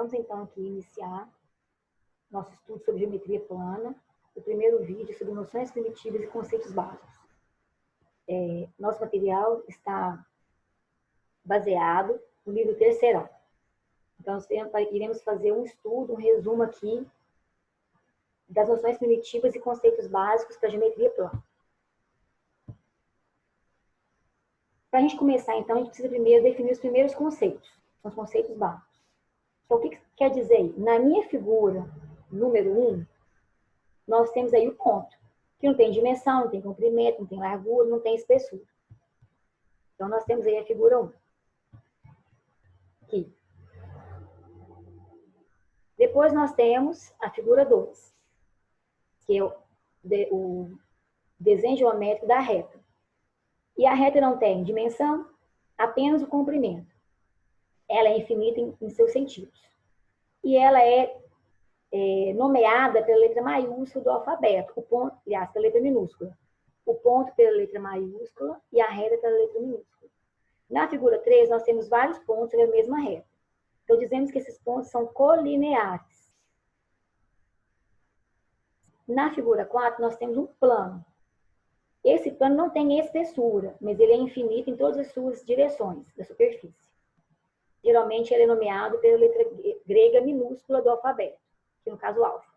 Vamos então aqui iniciar nosso estudo sobre geometria plana. O primeiro vídeo sobre noções primitivas e conceitos básicos. Nosso material está baseado no livro Terceirão. Então, iremos fazer um estudo, um resumo aqui das noções primitivas e conceitos básicos para a geometria plana. Para a gente começar, então, a gente precisa primeiro definir os primeiros conceitos, os conceitos básicos. Então, o que quer dizer aí? Na minha figura número 1, nós temos aí o ponto, que não tem dimensão, não tem comprimento, não tem largura, não tem espessura. Então, nós temos aí a figura 1. Aqui. Depois nós temos a figura 2, que é o desenho geométrico da reta. E a reta não tem dimensão, apenas o comprimento. Ela é infinita em seus sentidos. E ela é nomeada pela letra maiúscula do alfabeto, o ponto, aliás, pela letra minúscula. O ponto pela letra maiúscula e a reta pela letra minúscula. Na figura 3, nós temos vários pontos sobre a mesma reta. Então, dizemos que esses pontos são colineares. Na figura 4, nós temos um plano. Esse plano não tem espessura, mas ele é infinito em todas as suas direções da superfície. Geralmente, ele é nomeado pela letra grega minúscula do alfabeto, que no caso alfa.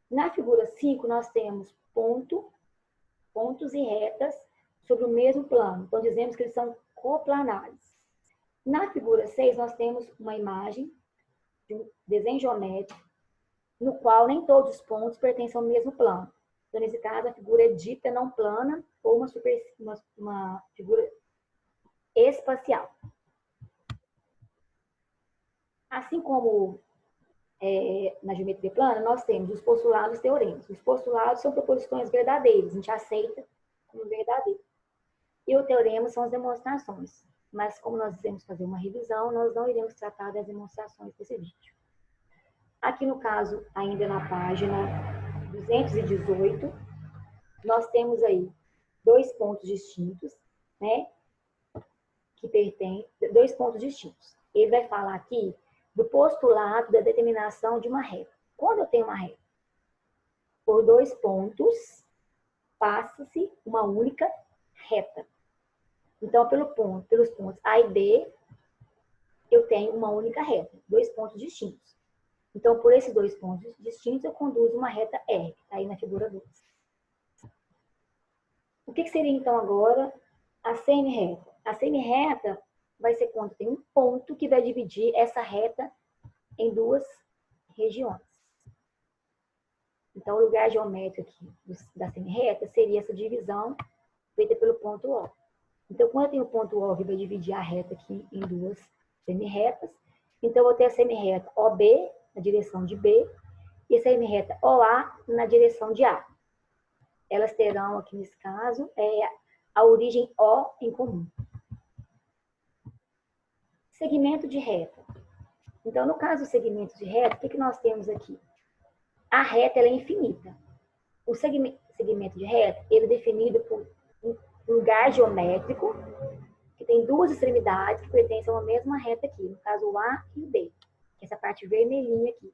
Na figura 5, nós temos pontos e retas sobre o mesmo plano. Então, dizemos que eles são coplanares. Na figura 6, nós temos uma imagem de um desenho geométrico, no qual nem todos os pontos pertencem ao mesmo plano. Então, nesse caso, a figura é dita não plana ou uma figura espacial. Assim como na geometria plana, nós temos os postulados e os teoremas. Os postulados são proposições verdadeiras, a gente aceita como verdadeiro. E o teorema são as demonstrações. Mas como nós iremos fazer uma revisão, nós não iremos tratar das demonstrações desse vídeo. Aqui no caso, ainda na página 218, nós temos aí dois pontos distintos, né? Que pertencem, dois pontos distintos. Ele vai falar aqui do postulado da determinação de uma reta. Quando eu tenho uma reta, por dois pontos, passa-se uma única reta. Então, pelos pontos A e B, eu tenho uma única reta, dois pontos distintos. Então, por esses dois pontos distintos, eu conduzo uma reta R, que está aí na figura 2. O que seria, então, agora a semi-reta? A semi-reta vai ser quando tem um ponto que vai dividir essa reta em duas regiões. Então, o lugar geométrico aqui da semi-reta seria essa divisão feita pelo ponto O. Então, quando eu tenho o ponto O que vai dividir a reta aqui em duas semi-retas, então eu vou ter a semi-reta OB na direção de B e a semi-reta OA na direção de A. Elas terão aqui nesse caso a origem O em comum. Segmento de reta. Então, no caso do segmento de reta, o que nós temos aqui? A reta ela é infinita. O segmento de reta ele é definido por um lugar geométrico que tem duas extremidades que pertencem a uma mesma reta aqui, no caso o A e o B, que é essa parte vermelhinha aqui.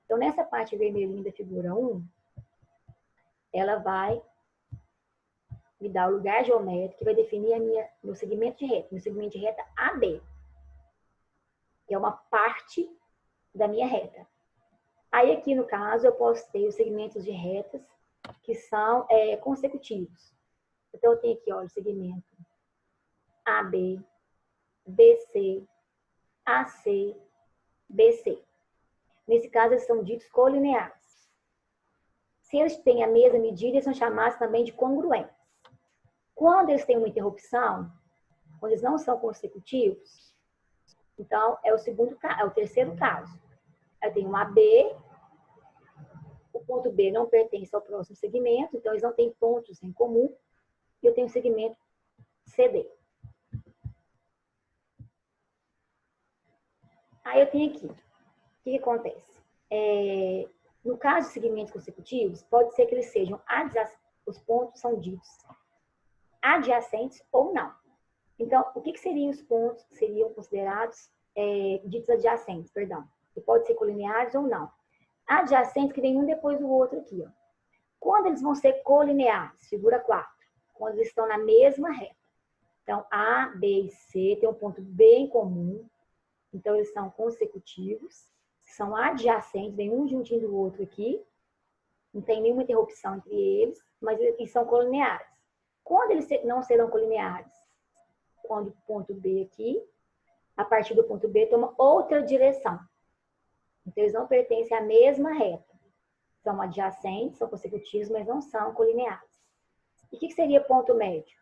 Então, nessa parte vermelhinha da figura 1, ela vai me dar o lugar geométrico que vai definir meu segmento de reta. Meu segmento de reta AB, que é uma parte da minha reta. Aí, aqui no caso, eu posso ter os segmentos de retas que são consecutivos. Então, eu tenho aqui, olha, o segmento AB, BC, AC, BC. Nesse caso, eles são ditos colineares. Se eles têm a mesma medida, eles são chamados também de congruentes. Quando eles têm uma interrupção, quando eles não são consecutivos, então é o terceiro caso. Eu tenho um AB, o ponto B não pertence ao próximo segmento, então eles não têm pontos em comum, e eu tenho o segmento CD. Aí eu tenho aqui, o que acontece? No caso de segmentos consecutivos, pode ser que eles sejam os pontos são ditos adjacentes ou não. Então, o que seriam os pontos que seriam considerados ditos adjacentes, perdão? que pode ser colineares ou não. Adjacentes que vem um depois do outro aqui, ó. Quando eles vão ser colineares, figura 4, quando eles estão na mesma reta. Então, A, B e C tem um ponto bem comum. Então, eles são consecutivos, são adjacentes, vem um juntinho do outro aqui. Não tem nenhuma interrupção entre eles, mas eles são colineares. Quando eles não serão colineares? Quando o ponto B aqui, a partir do ponto B, toma outra direção. Então, eles não pertencem à mesma reta. São adjacentes, são consecutivos, mas não são colineares. E o que seria ponto médio?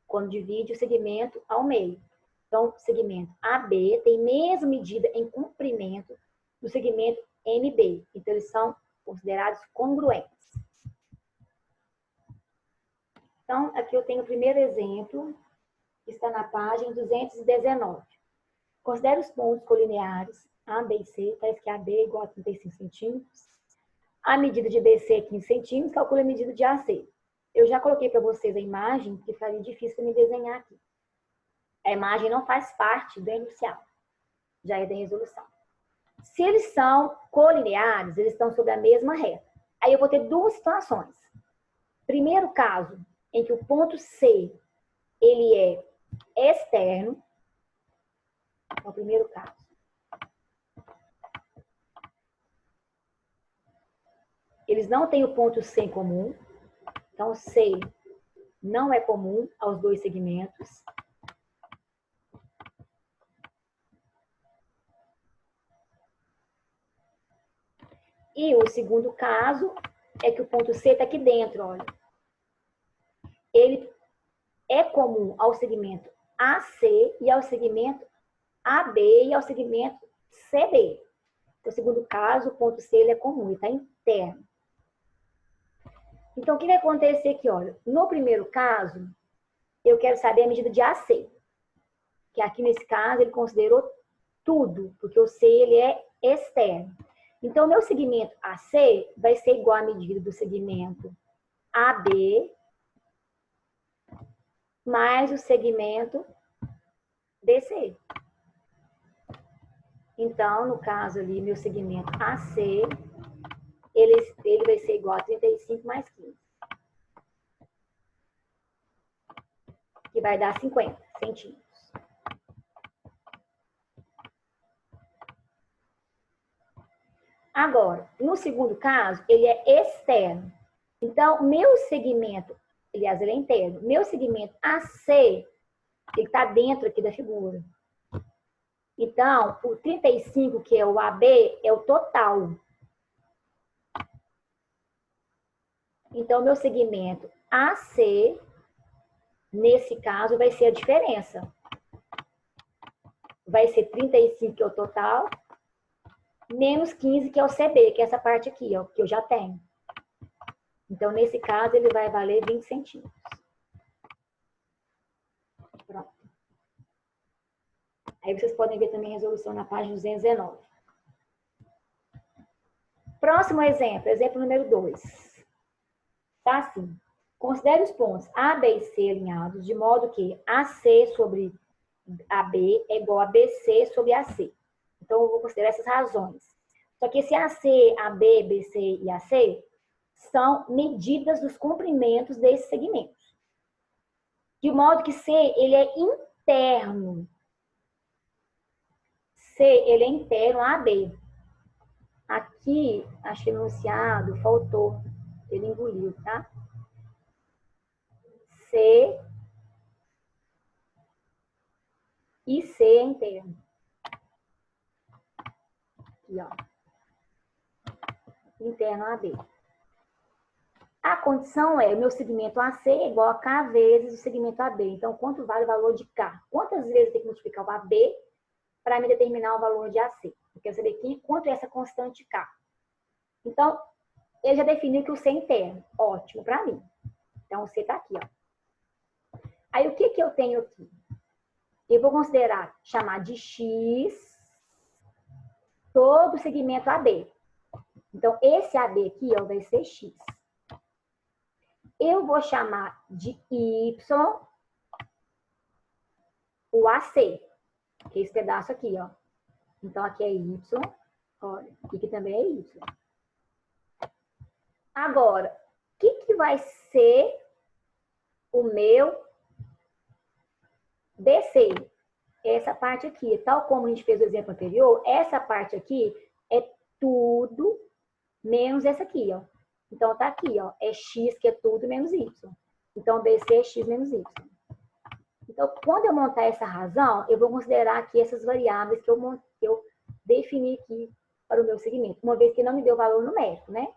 Quando divide o segmento ao meio. Então, o segmento AB tem mesma medida em comprimento do segmento MB. Então, eles são considerados congruentes. Então, aqui eu tenho o primeiro exemplo, que está na página 219. Considere os pontos colineares A, B e C, parece que AB é igual a 35 centímetros. A medida de BC é 15 centímetros, calcule a medida de AC. Eu já coloquei para vocês a imagem, porque ficaria difícil para me desenhar aqui. A imagem não faz parte do inicial, já é da resolução. Se eles são colineares, eles estão sobre a mesma reta. Aí eu vou ter duas situações. Primeiro caso, em que o ponto C, ele é externo. É o primeiro caso. Eles não têm o ponto C em comum. Então, C não é comum aos dois segmentos. E o segundo caso é que o ponto C está aqui dentro, olha. Ele é comum ao segmento AC e ao segmento AB e ao segmento CB. No segundo caso, o ponto C ele é comum, ele está interno. Então, o que vai acontecer aqui, olha? No primeiro caso, eu quero saber a medida de AC. Que aqui, nesse caso, ele considerou tudo, porque o C ele é externo. Então, meu segmento AC vai ser igual à medida do segmento AB mais o segmento BC. Então, no caso ali, meu segmento AC, ele vai ser igual a 35 mais 15. Que vai dar 50 centímetros. Agora, no segundo caso, ele é externo. Então, meu segmento, aliás, ele é interno. Meu segmento AC, ele está dentro aqui da figura. Então, o 35, que é o AB, é o total. Então, meu segmento AC, nesse caso, vai ser a diferença. Vai ser 35, que é o total, menos 15, que é o CB, que é essa parte aqui, ó, que eu já tenho. Então, nesse caso, ele vai valer 20 centímetros. Pronto. Aí vocês podem ver também a resolução na página 219. Próximo exemplo, exemplo número 2. Tá assim. Considere os pontos A, B e C alinhados, de modo que AC sobre AB é igual a BC sobre AC. Então, eu vou considerar essas razões. Só que esse AC, AB, BC e AC são medidas dos comprimentos desses segmentos. De modo que C, ele é interno. C, ele é interno a AB. Aqui, acho que no enunciado faltou. Ele engoliu, tá? C e C é interno. Aqui, ó. Interno a AB. A condição é, o meu segmento AC é igual a K vezes o segmento AB. Então, quanto vale o valor de K? Quantas vezes eu tenho que multiplicar o AB para me determinar o valor de AC? Eu quero saber quanto é essa constante K. Então, ele já definiu que o C é interno. Ótimo para mim. Então, o C está aqui, ó. Aí, o que eu tenho aqui? Eu vou considerar, chamar de X todo o segmento AB. Então, esse AB aqui, ó, vai ser X. Eu vou chamar de Y o AC, que é esse pedaço aqui, ó. Então, aqui é Y Olha, aqui também é y. Agora, o que vai ser o meu BC? Essa parte aqui, tal como a gente fez o exemplo anterior, essa parte aqui é tudo menos essa aqui, ó. Então, tá aqui, ó, é x que é tudo menos y. Então, BC é x menos y. Então, quando eu montar essa razão, eu vou considerar aqui essas variáveis que eu defini aqui para o meu segmento, uma vez que não me deu valor numérico, né?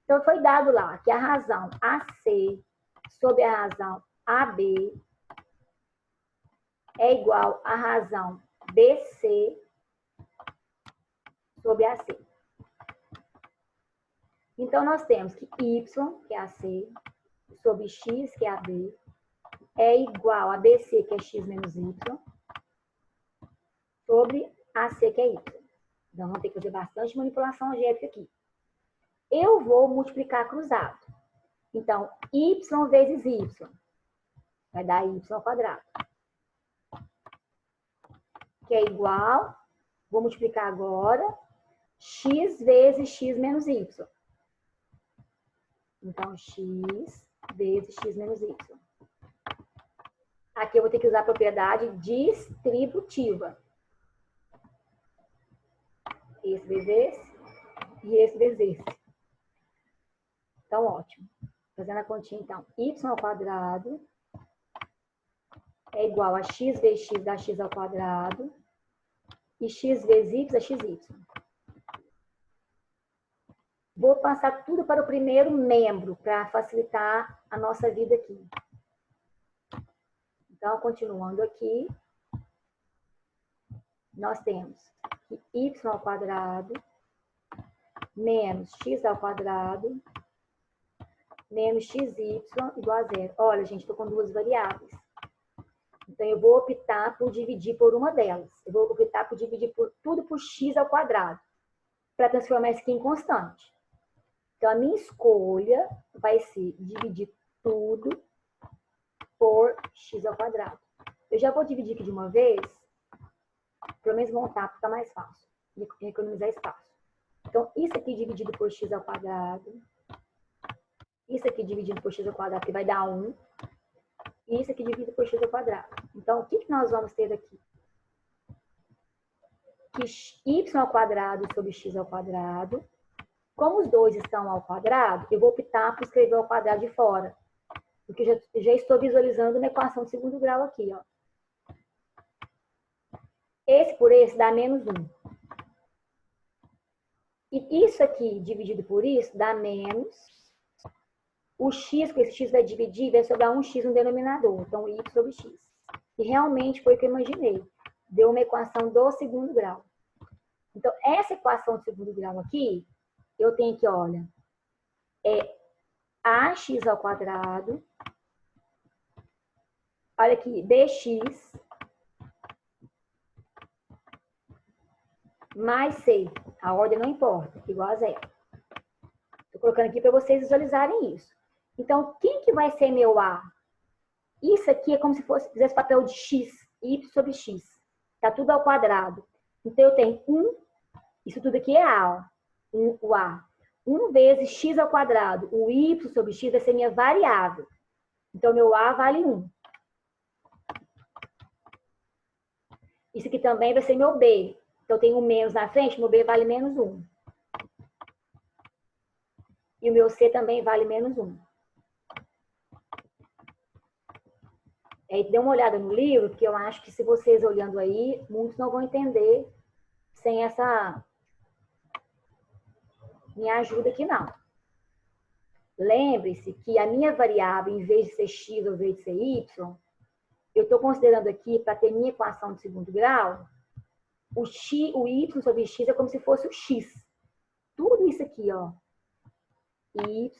Então, foi dado lá que a razão AC sobre a razão AB é igual à razão BC sobre AC. Então, nós temos que y, que é AC, sobre x, que é AB, é igual a BC, que é x menos y, sobre AC, que é y. Então, vamos ter que fazer bastante manipulação algébrica aqui. Eu vou multiplicar cruzado. Então, y vezes y vai dar y ao quadrado. Que é igual, vou multiplicar agora, x vezes x menos y. Então, x vezes x menos y. Aqui eu vou ter que usar a propriedade distributiva. Esse vezes esse e esse vezes esse. Então, ótimo. Fazendo a continha, então, y ao quadrado é igual a x vezes x dá x ao quadrado e x vezes y é xy. Vou passar tudo para o primeiro membro, para facilitar a nossa vida aqui. Então, continuando aqui, nós temos que y ao quadrado menos x ao quadrado menos xy igual a zero. Olha, gente, estou com duas variáveis. Então, eu vou optar por dividir por uma delas. Eu vou optar por dividir tudo por x ao quadrado, para transformar isso aqui em constante. Então, a minha escolha vai ser dividir tudo por x ao quadrado. Eu já vou dividir aqui de uma vez, pelo menos montar, para ficar mais fácil, e economizar espaço. Então, isso aqui dividido por x ao quadrado, isso aqui dividido por x ao quadrado, que vai dar 1, e isso aqui dividido por x ao quadrado. Então, o que nós vamos ter aqui? Que y ao quadrado sobre x ao quadrado. Como os dois estão ao quadrado, eu vou optar por escrever ao quadrado de fora. Porque já estou visualizando uma equação de segundo grau aqui, ó. Esse por esse dá menos 1. E isso aqui dividido por isso dá menos. O x, com esse x vai dividir, vai sobrar um x no denominador. Então, y sobre x. E realmente foi o que eu imaginei. Deu uma equação do segundo grau. Então, essa equação do segundo grau aqui, eu tenho que, olha, é ax ao quadrado. Olha aqui, bx mais c. A ordem não importa, igual a zero. Estou colocando aqui para vocês visualizarem isso. Então, quem que vai ser meu A? Isso aqui é como se fizesse papel de x, y sobre x. Está tudo ao quadrado. Então, eu tenho 1, isso tudo aqui é A, ó. O A. 1 vezes x ao quadrado. O y sobre x vai ser minha variável. Então, meu A vale 1. Isso aqui também vai ser meu B. Então, eu tenho um menos na frente, meu B vale menos 1. E o meu C também vale menos 1. Aí, dê uma olhada no livro, porque eu acho que se vocês olhando aí, muitos não vão entender sem essa minha ajuda aqui, não. Lembre-se que a minha variável, em vez de ser x ou em vez de ser y, eu estou considerando aqui, para ter minha equação de segundo grau, o y sobre x é como se fosse o x. Tudo isso aqui, ó. Y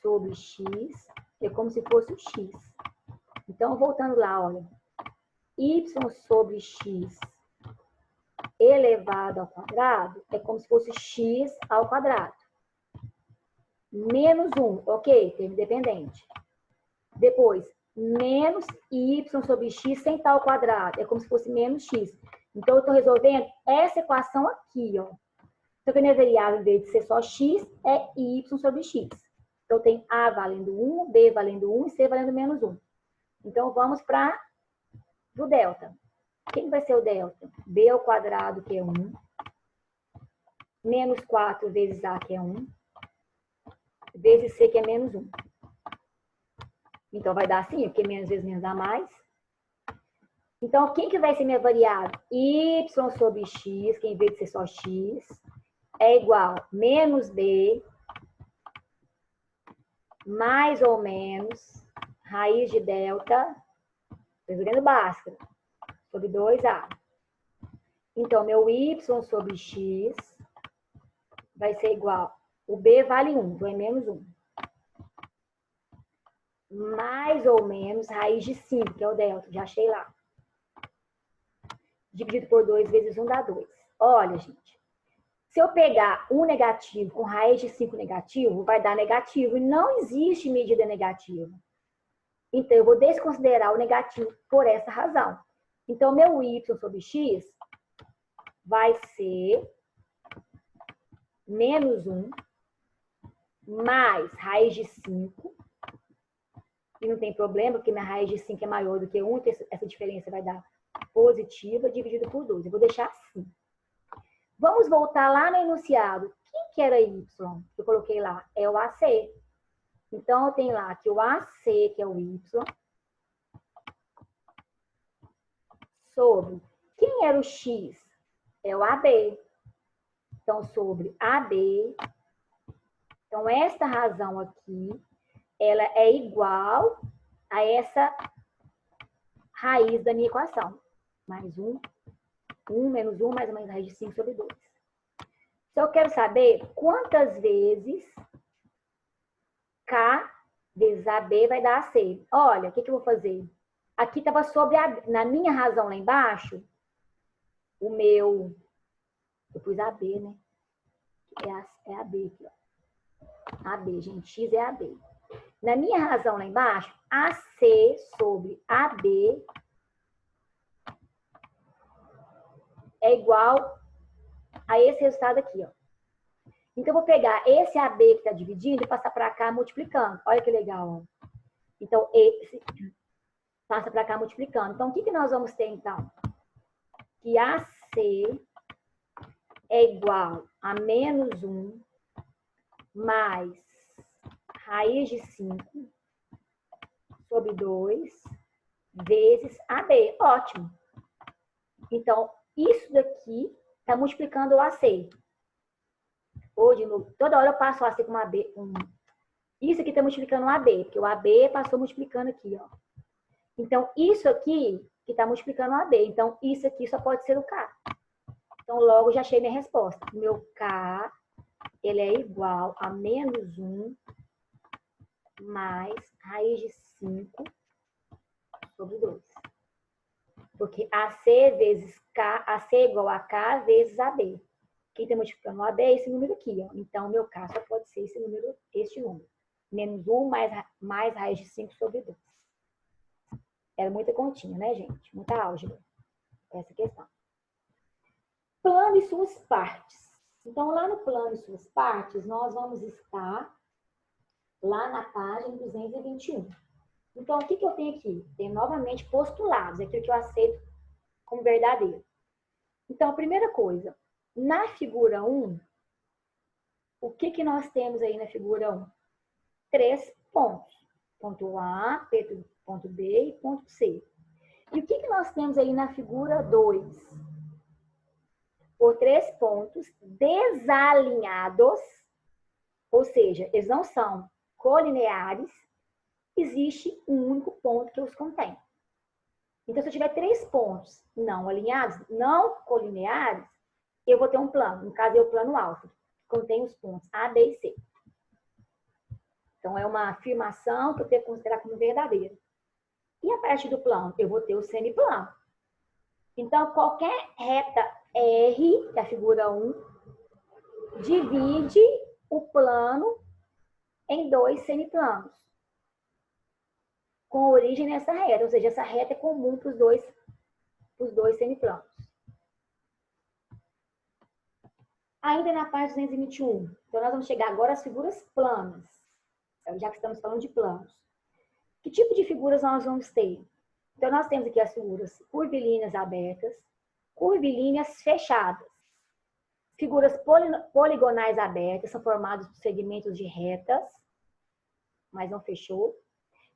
sobre x é como se fosse o x. Então, voltando lá, olha. Y sobre x elevado ao quadrado é como se fosse x ao quadrado. Menos 1, ok? Termo dependente. Depois, menos y sobre x sem estar ao quadrado. É como se fosse menos x. Então, eu estou resolvendo essa equação aqui, ó. Só que a minha variável, em vez de ser só x, é y sobre x. Então, tem a valendo 1, b valendo 1 e c valendo menos 1. Então, vamos para o delta. Quem vai ser o delta? b ao quadrado, que é 1, menos 4 vezes a, que é 1, vezes c, que é menos 1. Então, vai dar assim, porque menos vezes menos dá mais. Então, quem que vai ser minha variável? Y sobre x, que em vez de ser só x, é igual a menos b, mais ou menos, raiz de delta, resolvendo Bhaskara, sobre 2a. Então, meu y sobre x vai ser igual, o b vale 1, então é menos 1. Mais ou menos raiz de 5, que é o delta, já achei lá. Dividido por 2 vezes 1 dá 2. Olha, gente, se eu pegar 1 negativo com raiz de 5 negativo, vai dar negativo, e não existe medida negativa. Então, eu vou desconsiderar o negativo por essa razão. Então, meu y sobre x vai ser menos 1 mais raiz de 5. E não tem problema, porque minha raiz de 5 é maior do que 1, então essa diferença vai dar positiva dividido por 2. Eu vou deixar assim. Vamos voltar lá no enunciado. Quem que era y? Que eu coloquei lá. É o AC. Então, eu tenho lá que o AC, que é o y, sobre quem era o x? É o AB. Então, sobre AB. Então, esta razão aqui, ela é igual a essa raiz da minha equação. Mais 1, 1 menos 1, mais ou menos raiz de 5 sobre 2. Só eu quero saber quantas vezes K vezes AB vai dar AC. Olha, o que eu vou fazer? Aqui estava sobre na minha razão lá embaixo, o meu... Eu pus AB, né? É AB aqui, ó. AB, gente. X é AB. Na minha razão lá embaixo, AC sobre AB é igual a esse resultado aqui, ó. Então, eu vou pegar esse AB que está dividindo e passar para cá multiplicando. Olha que legal, ó. Então, esse passa para cá multiplicando. Então, o que nós vamos ter, então? Que AC é igual a menos 1 mais raiz de 5 sobre 2 vezes AB. Ótimo. Então, isso daqui está multiplicando o AC. Hoje, toda hora eu passo o AC com AB. Isso aqui está multiplicando o AB, porque o AB passou multiplicando aqui, ó. Então, isso aqui que está multiplicando o AB. Então, isso aqui só pode ser o K. Então, logo já achei minha resposta. Meu K, ele é igual a menos 1 mais raiz de 5 sobre 2. Porque AC vezes K, AC é igual a K vezes AB. Quem está multiplicando o AB é esse número aqui, ó. Então, meu K só pode ser esse número, este número. Menos 1 mais raiz de 5 sobre 2. Era muita continha, né, gente? Muita álgebra. Essa questão. Plano e suas partes. Então, lá no plano e suas partes, nós vamos estar lá na página 221. Então, o que eu tenho aqui? Tenho novamente postulados, aquilo que eu aceito como verdadeiro. Então, a primeira coisa, na figura 1, o que nós temos aí na figura 1? 3 pontos. Ponto A, ponto B e ponto C. E o que nós temos aí na figura 2? Por 3 pontos desalinhados, ou seja, eles não são colineares, existe um único ponto que os contém. Então, se eu tiver 3 pontos não alinhados, não colineares, eu vou ter um plano. No caso, é o plano alfa, que contém os pontos A, B e C. Então, é uma afirmação que eu tenho que considerar como verdadeira. E a parte do plano? Eu vou ter o semiplano. Então, qualquer reta R, que é a figura 1, divide o plano em 2 semiplanos, com origem nessa reta, ou seja, essa reta é comum para os dois semiplanos. Ainda na página 221. Então, nós vamos chegar agora às figuras planas, já que estamos falando de planos. Que tipo de figuras nós vamos ter? Então, nós temos aqui as figuras curvilíneas abertas, curvilíneas fechadas. Figuras poligonais abertas são formadas por segmentos de retas, mas não fechou.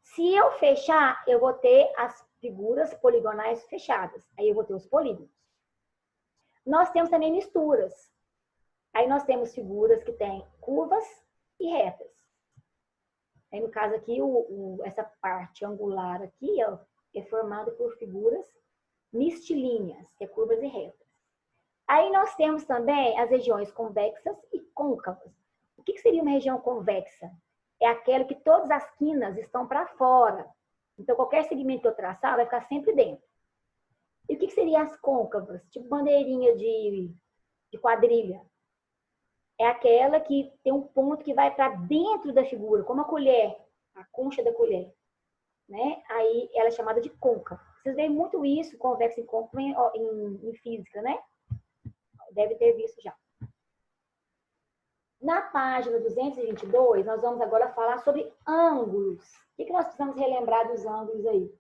Se eu fechar, eu vou ter as figuras poligonais fechadas. Aí eu vou ter os polígonos. Nós temos também misturas. Aí nós temos figuras que têm curvas e retas. Aí no caso aqui, essa parte angular aqui, ó, é formada por figuras mistilíneas, que é curvas e retas. Aí nós temos também as regiões convexas e côncavas. O que seria uma região convexa? É aquela que todas as quinas estão para fora. Então, qualquer segmento que eu traçar vai ficar sempre dentro. E o que seriam as côncavas? Tipo bandeirinha de quadrilha. É aquela que tem um ponto que vai para dentro da figura, como a colher, a concha da colher. Né? Aí ela é chamada de côncava. Vocês veem muito isso, convexo e côncavo, em física, né? Deve ter visto já. Na página 222, nós vamos agora falar sobre ângulos. O que nós precisamos relembrar dos ângulos aí?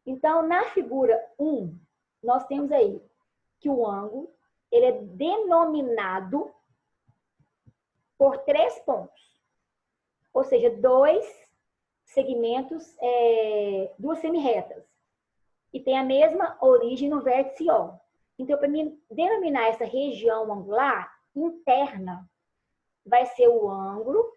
Então, na figura 1, nós temos aí que o ângulo ele é denominado por 3 pontos. Ou seja, 2 segmentos, 2 semirretas. E tem a mesma origem no vértice O. Então, para mim denominar essa região angular interna, vai ser o ângulo.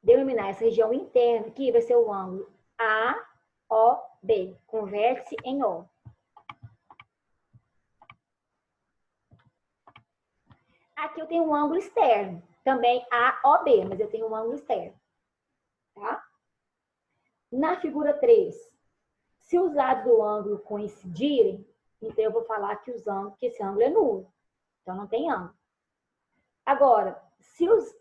Denominar essa região interna aqui vai ser o ângulo AOB, com vértice em O. Aqui eu tenho um ângulo externo, também AOB, mas eu tenho um ângulo externo. Tá? Na figura 3, se os lados do ângulo coincidirem, então eu vou falar que esse ângulo é nulo. Então não tem ângulo. Agora, se os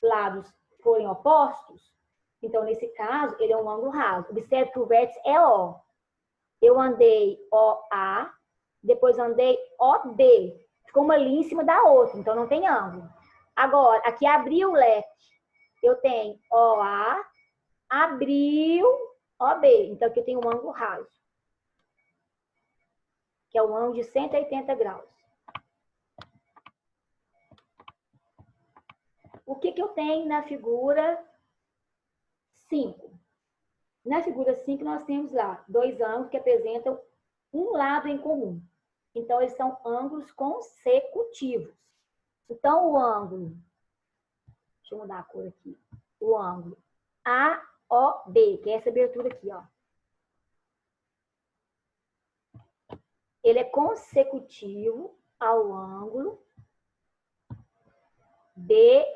lados forem opostos, então nesse caso ele é um ângulo raso. Observe que o vértice é O. Eu andei OA, depois andei OB. Ficou uma linha em cima da outra, então não tem ângulo. Agora, aqui abriu o leque. Eu tenho OA, abriu OB. Então aqui eu tenho um ângulo raso, que é um ângulo de 180 graus. O que eu tenho na figura 5? Na figura 5, nós temos lá 2 ângulos que apresentam um lado em comum. Então, eles são ângulos consecutivos. Então, o ângulo, deixa eu mudar a cor aqui, o ângulo AOB, que é essa abertura aqui, ó. Ele é consecutivo ao ângulo BOC,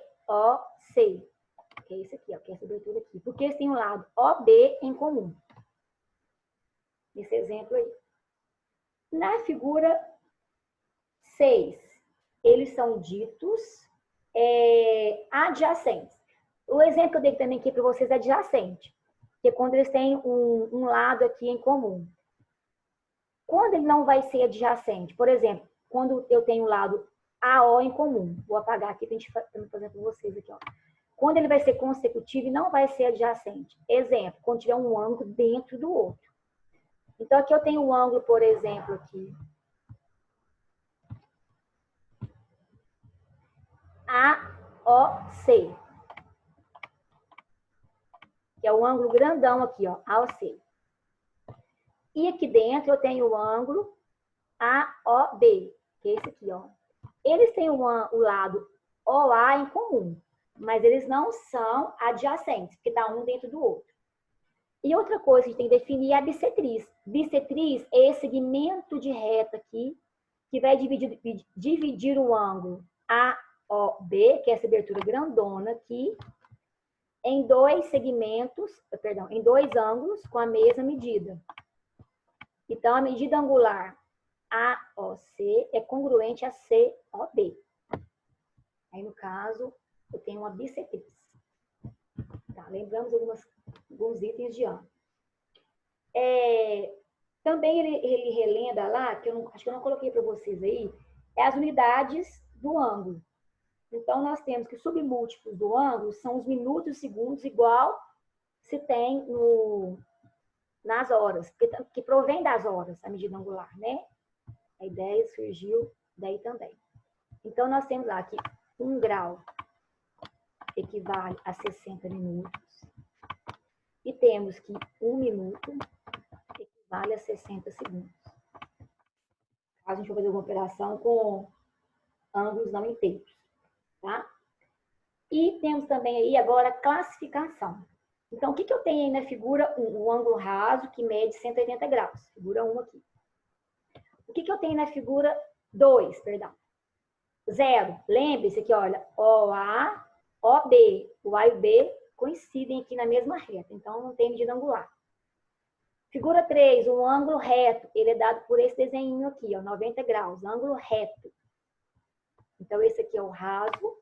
que é esse aqui, ó, que é essa abertura aqui. Porque eles têm um lado OB em comum. Esse exemplo aí. Na figura 6, eles são ditos adjacentes. O exemplo que eu dei também aqui para vocês é adjacente, que é quando eles têm um lado aqui em comum. Quando ele não vai ser adjacente, por exemplo, quando eu tenho o lado AO em comum, vou apagar aqui para a gente fazer para vocês aqui, ó. Quando ele vai ser consecutivo e não vai ser adjacente. Exemplo, quando tiver um ângulo dentro do outro. Então, aqui eu tenho um ângulo, por exemplo, aqui. AOC. Que é o ângulo grandão aqui, ó, AOC. E aqui dentro eu tenho o ângulo AOB, que é esse aqui, ó. Eles têm o lado OA em comum, mas eles não são adjacentes, porque está um dentro do outro. E outra coisa que a gente tem que definir é a bissetriz. Bissetriz é esse segmento de reta aqui, que vai dividir o ângulo AOB, que é essa abertura grandona aqui, em 2 segmentos, perdão, em 2 ângulos com a mesma medida. Então, a medida angular AOC é congruente a COB. Aí, no caso, eu tenho uma bissetriz. Tá, lembramos alguns itens de ângulo. Também ele relembra lá, que acho que eu não coloquei para vocês aí, é as unidades do ângulo. Então, nós temos que submúltiplos do ângulo são os minutos e segundos, igual se tem nas horas, que provém das horas, a medida angular, né? A ideia surgiu daí também. Então, nós temos lá que 1 grau equivale a 60 minutos. E temos que 1 minuto equivale a 60 segundos. Caso a gente for fazer alguma operação com ângulos não inteiros, tá? E temos também aí agora a classificação. Então, o que eu tenho aí na figura 1? O ângulo raso, que mede 180 graus. Figura 1 aqui. O que eu tenho na figura 2, perdão? 0. Lembre-se aqui, olha, OA, OB. O A e o B coincidem aqui na mesma reta, então não tem medida angular. Figura 3, um ângulo reto. Ele é dado por esse desenho aqui, ó, 90 graus, ângulo reto. Então, esse aqui é o raso.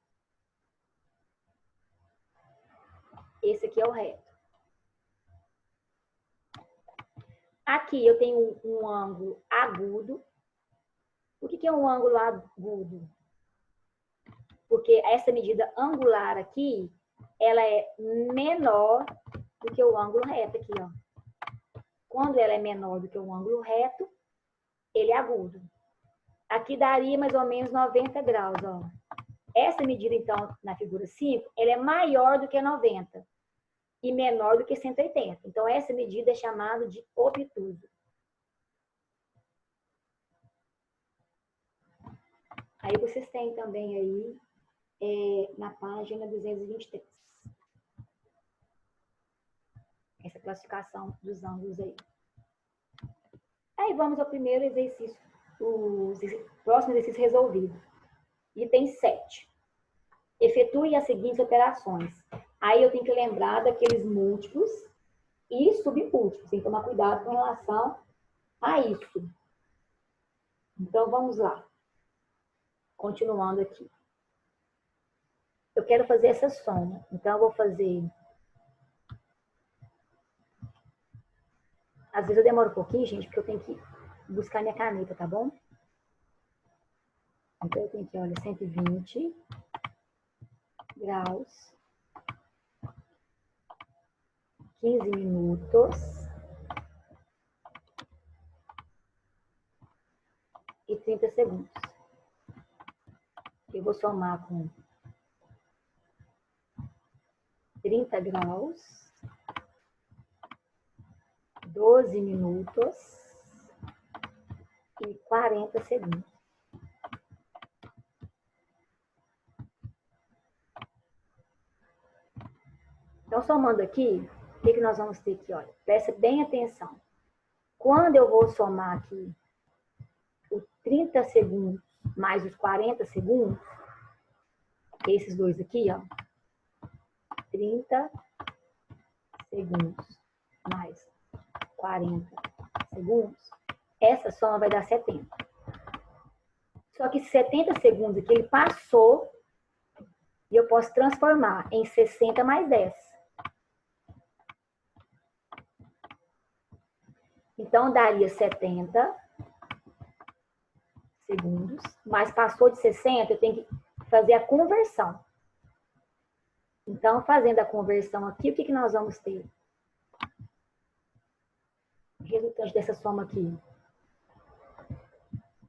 Esse aqui é o reto. Aqui eu tenho um ângulo agudo. O que é um ângulo agudo? Porque essa medida angular aqui, ela é menor do que o ângulo reto aqui, ó. Quando ela é menor do que o ângulo reto, ele é agudo. Aqui daria mais ou menos 90 graus, ó. Essa medida, então, na figura 5, ela é maior do que 90 e menor do que 180. Então, essa medida é chamada de obtuso. Aí vocês têm também aí, na página 223. Essa classificação dos ângulos aí. Aí vamos ao primeiro exercício, o próximo exercício resolvido. Item 7. Efetue as seguintes operações. Aí eu tenho que lembrar daqueles múltiplos e submúltiplos. Tem que tomar cuidado com relação a isso. Então, vamos lá. Continuando aqui. Eu quero fazer essa soma. Então, eu vou fazer... Às vezes eu demoro um pouquinho, gente, porque eu tenho que buscar minha caneta, tá bom? Então, eu tenho que, olha, 120 graus, 15 minutos e 30 segundos. Eu vou somar com 30 graus, 12 minutos e 40 segundos. Então, somando aqui, o que nós vamos ter aqui? Olha, presta bem atenção. Quando eu vou somar aqui os 30 segundos mais os 40 segundos, esses dois aqui, ó, 30 segundos mais 40 segundos, essa soma vai dar 70. Só que 70 segundos aqui, ele passou e eu posso transformar em 60 mais 10. Então, daria 70 segundos, mas passou de 60, eu tenho que fazer a conversão. Então, fazendo a conversão aqui, o que nós vamos ter? Resultante dessa soma aqui.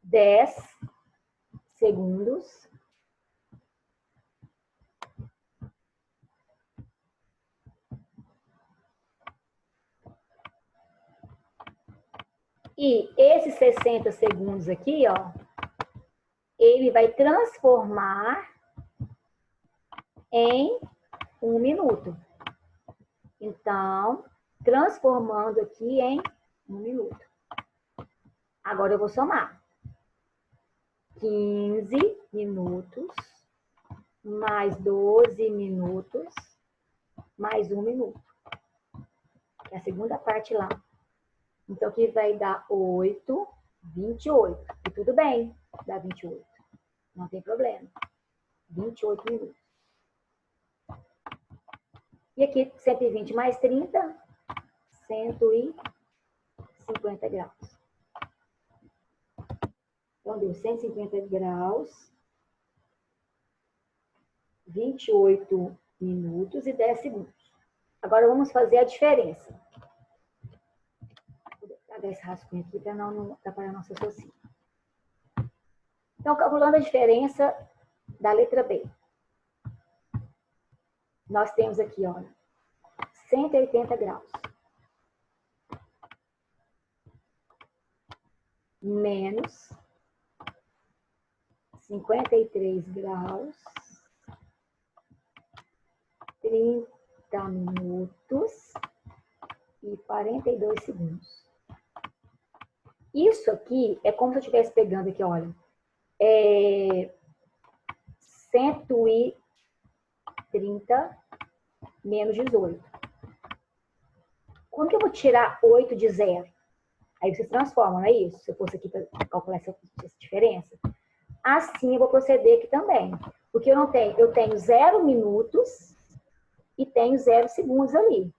10 segundos. E esses 60 segundos aqui, ó, ele vai transformar em 1 minuto. Então, transformando aqui em 1 minuto. Agora eu vou somar. 15 minutos, mais 12 minutos, mais 1 minuto. Que é a segunda parte lá. Então, aqui vai dar 8, 28. E tudo bem, dá 28. Não tem problema. 28 minutos. E aqui, 120 mais 30, 160 150 graus. Então, deu 150 graus, 28 minutos e 10 segundos. Agora, vamos fazer a diferença. Vou pegar esse rascunho aqui para não atrapalhar nosso raciocínio. Então, calculando a diferença da letra B. Nós temos aqui, olha, 180 graus. Menos 53 graus, 30 minutos e 42 segundos. Isso aqui é como se eu estivesse pegando aqui, olha, 130 menos 18. Como que eu vou tirar 8 de 0? Aí vocês transformam, não é isso? Se eu fosse aqui para calcular essa diferença. Assim eu vou proceder aqui também. Porque eu tenho 0 minutos e tenho 0 segundos ali.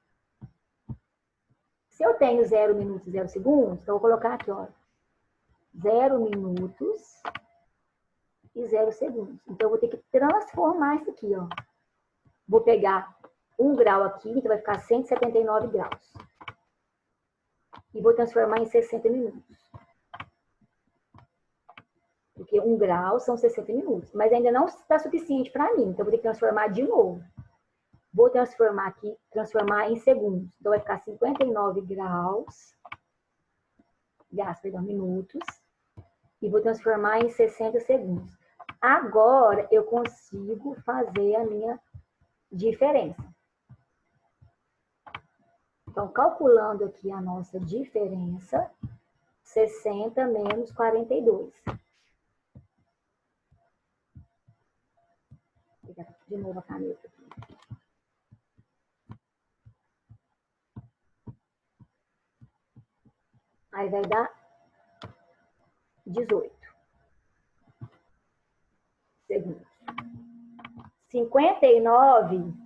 Se eu tenho 0 minutos e 0 segundos, então eu vou colocar aqui, ó. 0 minutos e 0 segundos. Então eu vou ter que transformar isso aqui, ó. Vou pegar 1 grau aqui, então vai ficar 179 graus. E vou transformar em 60 minutos. Porque 1 grau são 60 minutos. Mas ainda não está suficiente para mim. Então, eu vou ter que transformar de novo. Vou transformar aqui, transformar em segundos. Então, vai ficar 59 graus. Minutos. E vou transformar em 60 segundos. Agora, eu consigo fazer a minha diferença. Então, calculando aqui a nossa diferença, 60 menos 42. Vou pegar de novo a caneta aqui. Aí vai dar 18 segundos. 59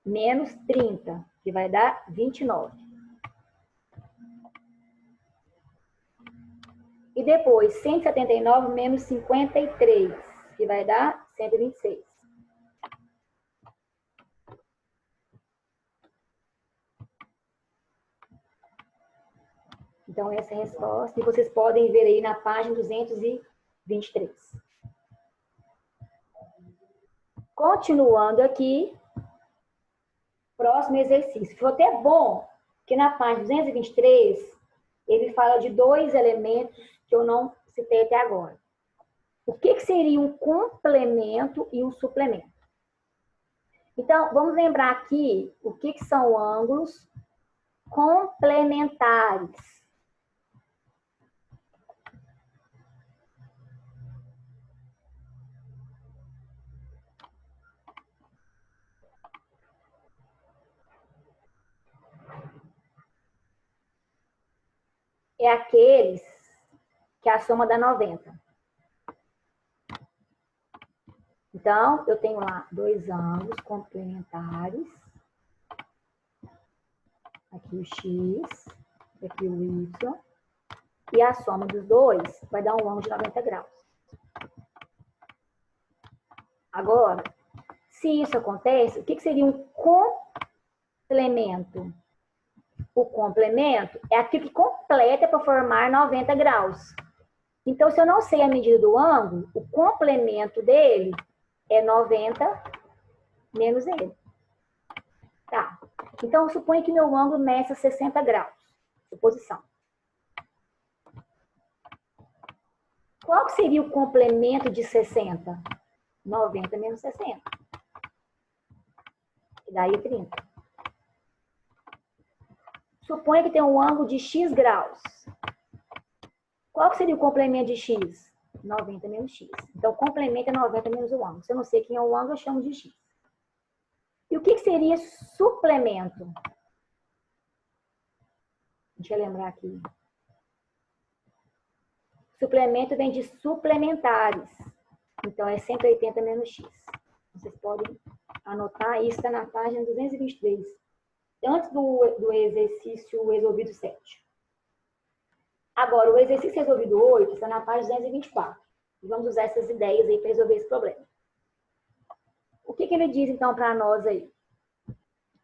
menos 30, que vai dar 29. E depois, 179 menos 53, que vai dar 126. Então, essa é a resposta. E vocês podem ver aí na página 223. Continuando aqui, próximo exercício. Foi até bom que na página 223, ele fala de 2 elementos que eu não citei até agora. O que seria um complemento e um suplemento? Então, vamos lembrar aqui o que são ângulos complementares. É aqueles que é a soma dá 90. Então, eu tenho lá 2 ângulos complementares. Aqui o X, aqui o Y. E a soma dos dois vai dar um ângulo de 90 graus. Agora, se isso acontece, o que seria um complemento? O complemento é aquilo que completa para formar 90 graus. Então, se eu não sei a medida do ângulo, o complemento dele é 90 menos ele. Tá. Então, suponha que meu ângulo meça 60 graus. Suposição. Qual que seria o complemento de 60? 90 menos 60. E daí 30. Suponha que tem um ângulo de x graus. Qual que seria o complemento de x? 90 menos x. Então, o complemento é 90 menos o ângulo. Se eu não sei quem é o ângulo, eu chamo de x. E o que seria suplemento? Deixa eu lembrar aqui. Suplemento vem de suplementares. Então, é 180 menos x. Vocês podem anotar. Isso está na página 223. antes do exercício resolvido 7. Agora, o exercício resolvido 8 está na página 224. E vamos usar essas ideias aí para resolver esse problema. O que ele diz, então, para nós aí?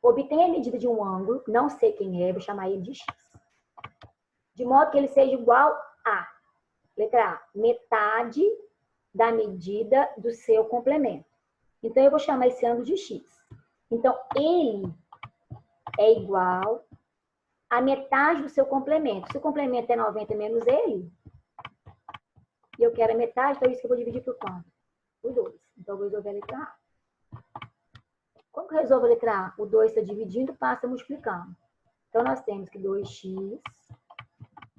Obtenha a medida de um ângulo, não sei quem é, vou chamar ele de x. De modo que ele seja igual a, letra A, metade da medida do seu complemento. Então, eu vou chamar esse ângulo de x. Então, ele é igual a metade do seu complemento. Se o complemento é 90 menos ele, e eu quero a metade, então é isso que eu vou dividir por quanto? Por 2. Então, eu vou resolver a letra A. Como que eu resolvo a letra A? O 2 está dividindo, passa multiplicando. Então, nós temos que 2x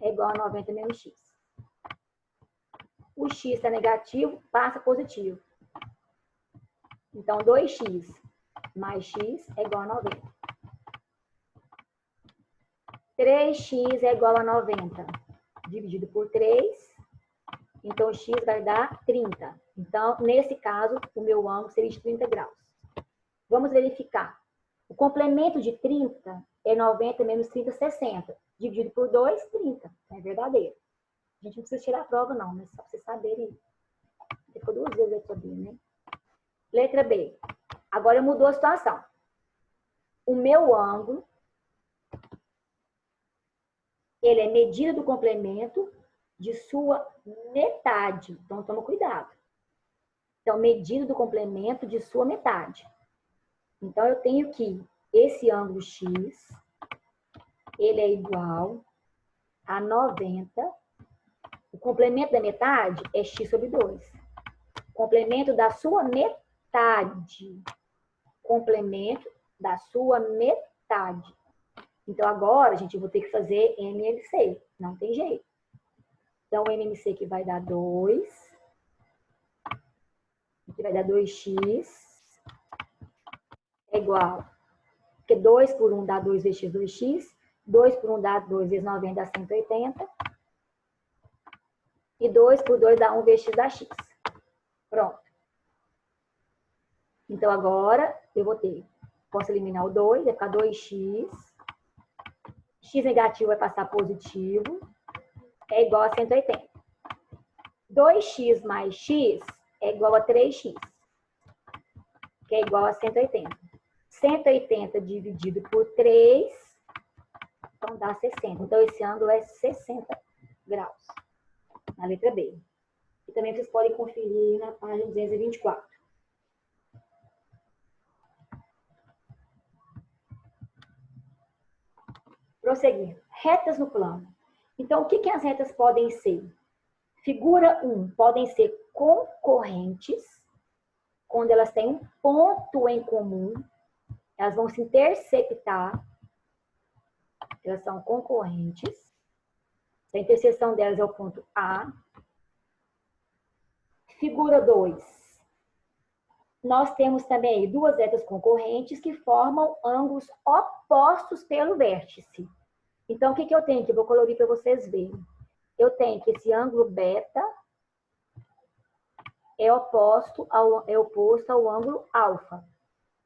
é igual a 90 menos x. O x está negativo, passa positivo. Então, 2x mais x é igual a 90. 3x é igual a 90. Dividido por 3. Então, x vai dar 30. Então, nesse caso, o meu ângulo seria de 30 graus. Vamos verificar. O complemento de 30 é 90 menos 30, 60. Dividido por 2, 30. É verdadeiro. A gente não precisa tirar a prova, não, mas só para vocês saberem. Ficou 2 vezes a letra B, né? Letra B. Agora mudou a situação. O meu ângulo, ele é medida do complemento de sua metade. Então, toma cuidado. Então, medida do complemento de sua metade. Então, eu tenho que esse ângulo x, ele é igual a 90. O complemento da metade é x sobre 2. Complemento da sua metade. Complemento da sua metade. Então, agora, gente, eu vou ter que fazer MMC. Não tem jeito. Então, o MMC que vai dar 2. Que vai dar 2x. É igual. Porque 2 por 1 dá 2 vezes x, 2x. 2 por 1 dá 2 vezes 90, dá 180. E 2 por 2 dá 1 vezes x, dá x. Pronto. Então, agora, eu vou ter. Posso eliminar o 2, vai ficar 2x. X negativo vai passar positivo. É igual a 180. 2x mais x é igual a 3x. Que é igual a 180. 180 dividido por 3, então dá 60. Então, esse ângulo é 60 graus. Na letra B. E também vocês podem conferir na página 224. Prosseguindo. Retas no plano. Então, o que as retas podem ser? Figura 1, podem ser concorrentes, quando elas têm um ponto em comum, elas vão se interceptar, elas são concorrentes, a interseção delas é o ponto A. Figura 2, nós temos também aí duas retas concorrentes que formam ângulos opostos pelo vértice. Então, o que eu tenho aqui? Eu vou colorir para vocês verem. Eu tenho que esse ângulo beta é oposto ao ângulo alfa.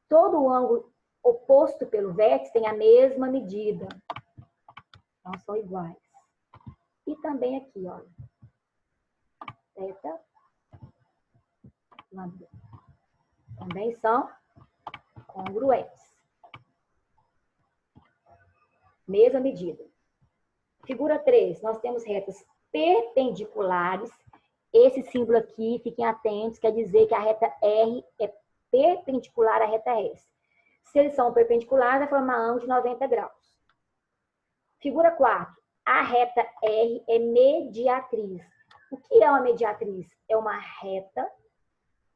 Todo ângulo oposto pelo vértice tem a mesma medida. Então, são iguais. E também aqui, olha. Teta, lambda. Também são congruentes. Mesma medida. Figura 3, nós temos retas perpendiculares. Esse símbolo aqui, fiquem atentos, quer dizer que a reta R é perpendicular à reta S. Se eles são perpendiculares, vai formar ângulo de 90 graus. Figura 4, a reta R é mediatriz. O que é uma mediatriz? É uma reta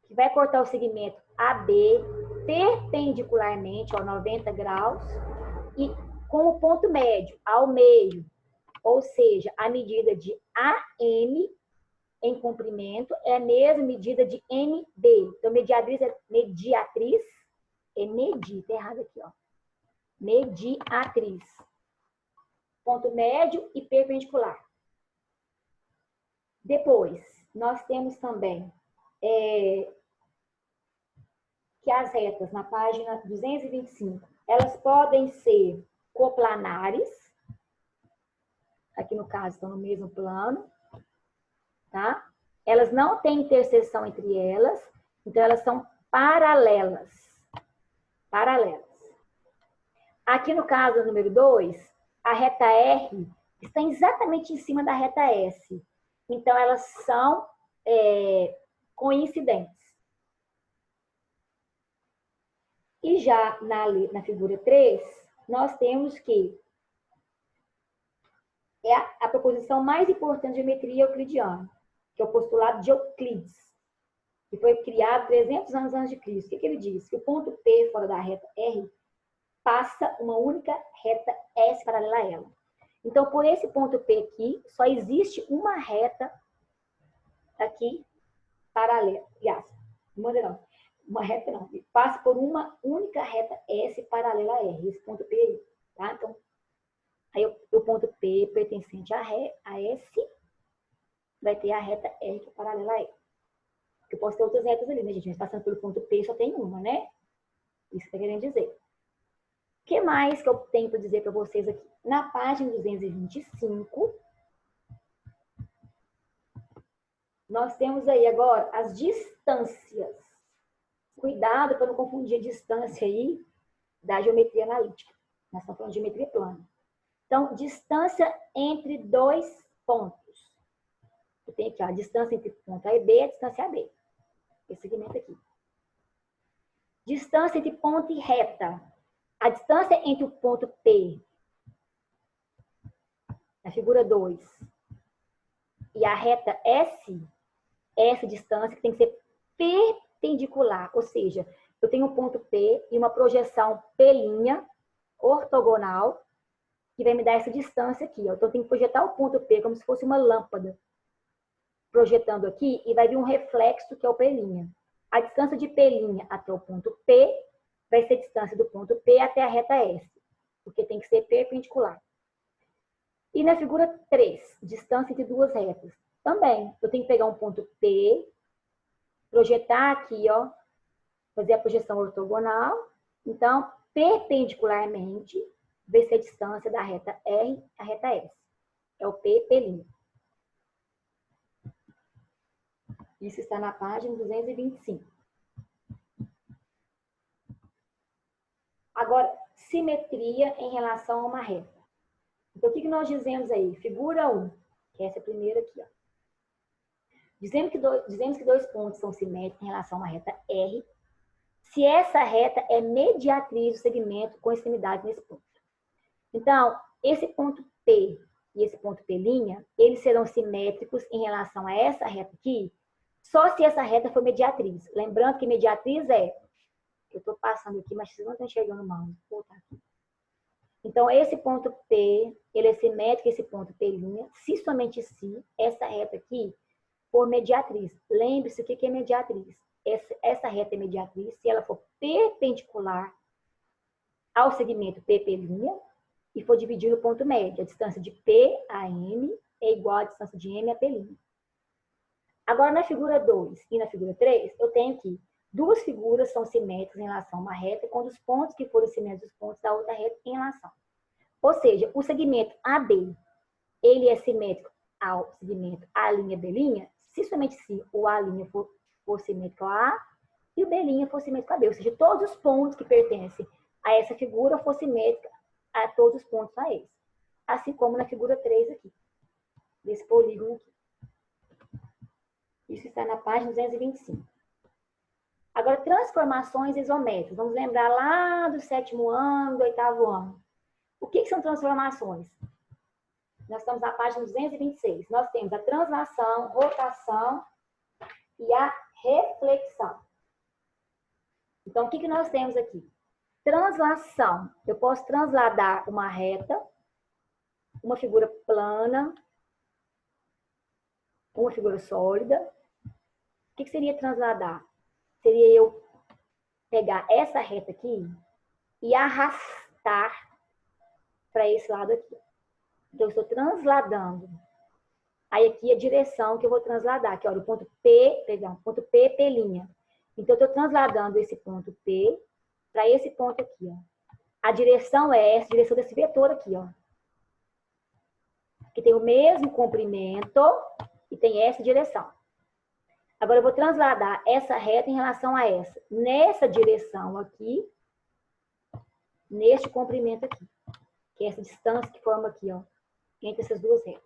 que vai cortar o segmento AB perpendicularmente aos 90 graus e com o ponto médio ao meio. Ou seja, a medida de AM em comprimento é a mesma medida de MB. Então, mediatriz, tá errado aqui, ó. Mediatriz. Ponto médio e perpendicular. Depois, nós temos também que as retas, na página 225, Elas podem ser coplanares, aqui no caso estão no mesmo plano, tá? Elas não têm interseção entre elas, então elas são paralelas. Paralelas. Aqui no caso número 2, a reta R está exatamente em cima da reta S. Então, elas são coincidentes. E já na figura 3, nós temos que é a proposição mais importante de geometria euclidiana, que é o postulado de Euclides, que foi criado 300 anos antes de Cristo. O que ele diz? Que o ponto P fora da reta R passa uma única reta S paralela a ela. Então, por esse ponto P aqui, só existe uma reta aqui paralela. Aliás, uma reta não. Passa por uma única reta S paralela a R. Esse ponto P aí, tá? Então, aí o ponto P pertencente a S vai ter a reta R que é paralela a E. Eu posso ter outras retas ali, né, gente? Mas passando pelo ponto P só tem uma, né? Isso que está querendo dizer. O que mais que eu tenho para dizer para vocês aqui? Na página 225, nós temos aí agora as distâncias. Cuidado para não confundir a distância aí da geometria analítica. Nós estamos falando de geometria plana. Então, distância entre dois pontos. Eu tenho aqui ó, a distância entre ponto A e B e a distância AB. Esse segmento aqui. Distância entre ponto e reta. A distância entre o ponto P, na figura 2, e a reta S, essa distância que tem que ser perpendicular, ou seja, eu tenho um ponto P e uma projeção P' ortogonal, que vai me dar essa distância aqui. Ó. Então, eu tenho que projetar o ponto P como se fosse uma lâmpada, projetando aqui, e vai vir um reflexo, que é o P'. A distância de P' até o ponto P vai ser a distância do ponto P até a reta S, porque tem que ser perpendicular. E na figura 3, distância entre duas retas. Também, eu tenho que pegar um ponto P, projetar aqui, ó, fazer a projeção ortogonal. Então, perpendicularmente, vai ser a distância da reta R à reta S. É o P'. Isso está na página 225. Agora, simetria em relação a uma reta. Então, o que nós dizemos aí? Figura 1, que é essa primeira aqui. Ó. Dizemos que dois pontos são simétricos em relação a uma reta R, se essa reta é mediatriz do segmento com extremidade nesse ponto. Então, esse ponto P e esse ponto P', eles serão simétricos em relação a essa reta aqui, só se essa reta for mediatriz. Lembrando que mediatriz eu estou passando aqui, mas vocês não estão enxergando o mouse. Vou voltar aqui. Então, esse ponto P, ele é simétrico, esse ponto P', se somente se essa reta aqui for mediatriz. Lembre-se o que é mediatriz. Essa reta é mediatriz se ela for perpendicular ao segmento P', e for dividir o ponto médio. A distância de P a M é igual à distância de M a P'. Agora, na figura 2 e na figura 3, eu tenho que duas figuras são simétricas em relação a uma reta, quando os pontos que forem simétricos os pontos da outra reta em relação. Ou seja, o segmento AB, ele é simétrico ao segmento A'B', se somente se o A' for simétrico ao A e o B' for simétrico a B. Ou seja, todos os pontos que pertencem a essa figura for simétrica a todos os pontos a esse. Assim como na figura 3 aqui, desse polígono aqui. Isso está na página 225. Agora, transformações isométricas. Vamos lembrar lá do 7º ano, do 8º ano. O que são transformações? Nós estamos na página 226. Nós temos a translação, rotação e a reflexão. Então, o que nós temos aqui? Translação. Eu posso transladar uma reta, uma figura plana, uma figura sólida. O que seria transladar? Seria eu pegar essa reta aqui e arrastar para esse lado aqui. Então, eu estou transladando. Aí, aqui a direção que eu vou transladar. Aqui, olha, o ponto P, ponto P, P'. Então, eu estou transladando esse ponto P para esse ponto aqui, ó. a direção é essa, a direção desse vetor aqui, ó. Que tem o mesmo comprimento e tem essa direção. Agora, eu vou transladar essa reta em relação a essa. Nessa direção aqui, neste comprimento aqui. Que é essa distância que forma aqui, ó. Entre essas duas retas.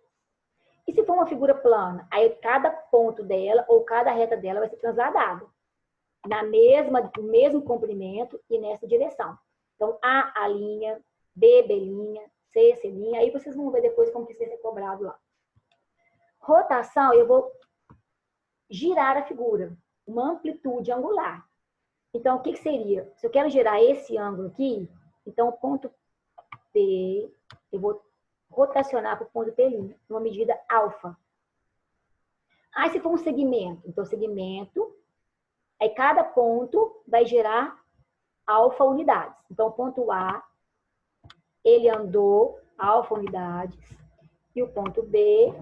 E se for uma figura plana, aí cada ponto dela ou cada reta dela vai ser transladada. No mesmo comprimento e nessa direção. Então, A linha, B linha, C linha. Aí vocês vão ver depois como que isso vai ser cobrado lá. Rotação, eu vou girar a figura. Uma amplitude angular. Então, o que seria? Se eu quero girar esse ângulo aqui, então o ponto P, eu vou rotacionar para o ponto P', numa medida alfa. Aí, se for um segmento, então segmento, aí cada ponto vai gerar alfa unidades. Então, o ponto A, ele andou alfa unidades, e o ponto B,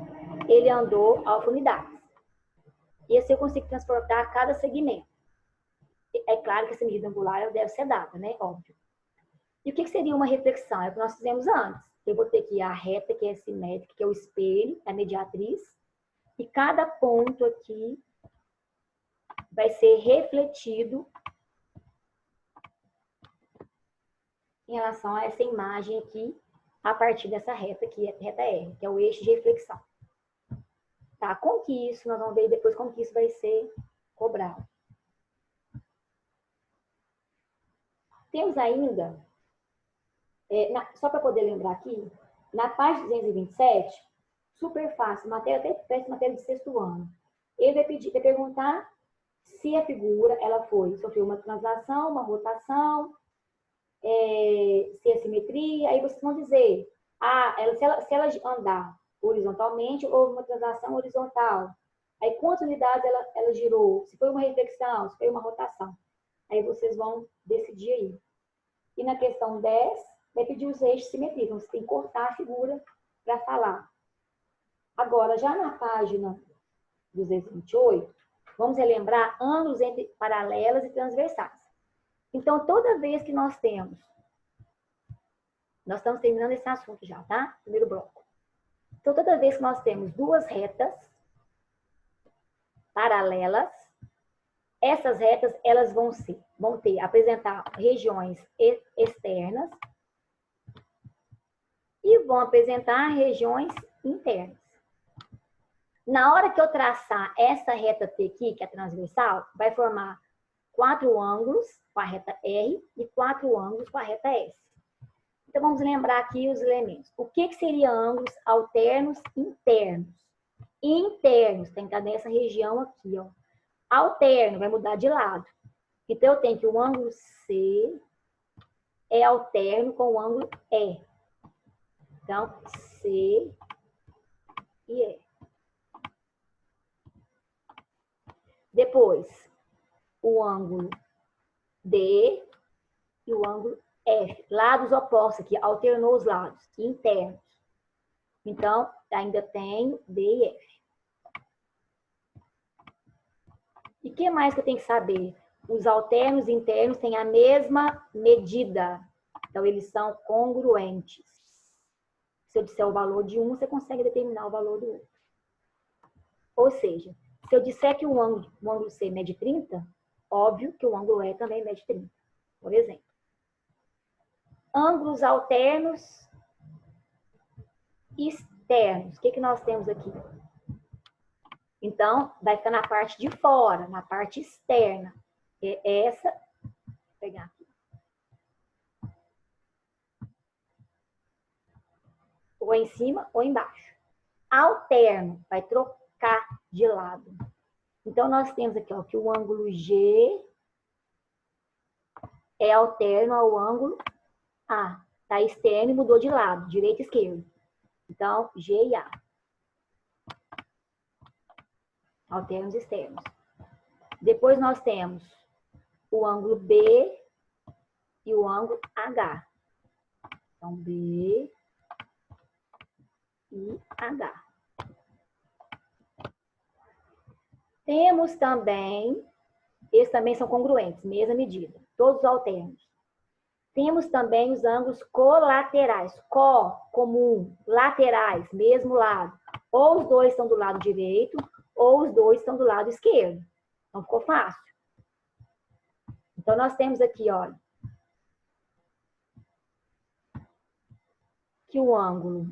ele andou alfa unidades. E assim eu consigo transportar cada segmento. É claro que essa medida angular deve ser dada, né? Óbvio. E o que seria uma reflexão? É o que nós fizemos antes. Eu vou ter aqui a reta, que é simétrica, que é o espelho, a mediatriz. E cada ponto aqui vai ser refletido em relação a essa imagem aqui, a partir dessa reta aqui, a reta R, que é o eixo de reflexão. Tá? Como que isso, nós vamos ver depois como que isso vai ser cobrado. Temos ainda, só para poder lembrar aqui, na página 227, super fácil, matéria até parece matéria de sexto ano. Ele vai perguntar se a figura ela sofreu uma translação, uma rotação, se é simetria, aí vocês vão dizer, se ela andar horizontalmente, houve uma translação horizontal. Aí quantas unidades ela girou, se foi uma reflexão, se foi uma rotação. Aí vocês vão decidir aí. E na questão 10, vai pedir os eixos de simetria. Então, você tem que cortar a figura para falar. Agora, já na página 228, vamos relembrar ângulos entre paralelas e transversais. Então, toda vez que nós estamos terminando esse assunto já, tá? Primeiro bloco. Então, toda vez que nós temos duas retas paralelas, essas retas, elas vão apresentar regiões externas e vão apresentar regiões internas. Na hora que eu traçar essa reta T aqui, que é transversal, vai formar 4 ângulos com a reta R e 4 ângulos com a reta S. Então, vamos lembrar aqui os elementos. O que seria ângulos alternos internos? Internos, tem que estar nessa região aqui, ó. Alterno, vai mudar de lado. Então, eu tenho que o ângulo C é alterno com o ângulo E. Então, C e E. Depois, o ângulo D e o ângulo F. Lados opostos aqui, alternou os lados internos. Então, ainda tenho D e F. E o que mais que eu tenho que saber? Os alternos internos têm a mesma medida. Então, eles são congruentes. Se eu disser o valor de um, você consegue determinar o valor do outro. Ou seja, se eu disser que o ângulo C mede 30, óbvio que o ângulo E também mede 30, por exemplo. Ângulos alternos externos. O que nós temos aqui? Então, vai ficar na parte de fora, na parte externa. Essa, vou pegar aqui. Ou em cima ou embaixo. Alterno, vai trocar de lado. Então, nós temos aqui ó, que o ângulo G é alterno ao ângulo A. Está externo e mudou de lado, direita e esquerda. Então, G e A. Alternos externos. Depois nós temos o ângulo B e o ângulo H. Então, B e H. Temos também, esses também são congruentes, mesma medida, todos alternos. Temos também os ângulos colaterais. Comum, laterais, mesmo lado. Ou os dois estão do lado direito, ou os dois estão do lado esquerdo. Então, ficou fácil. Então, nós temos aqui, olha, que o ângulo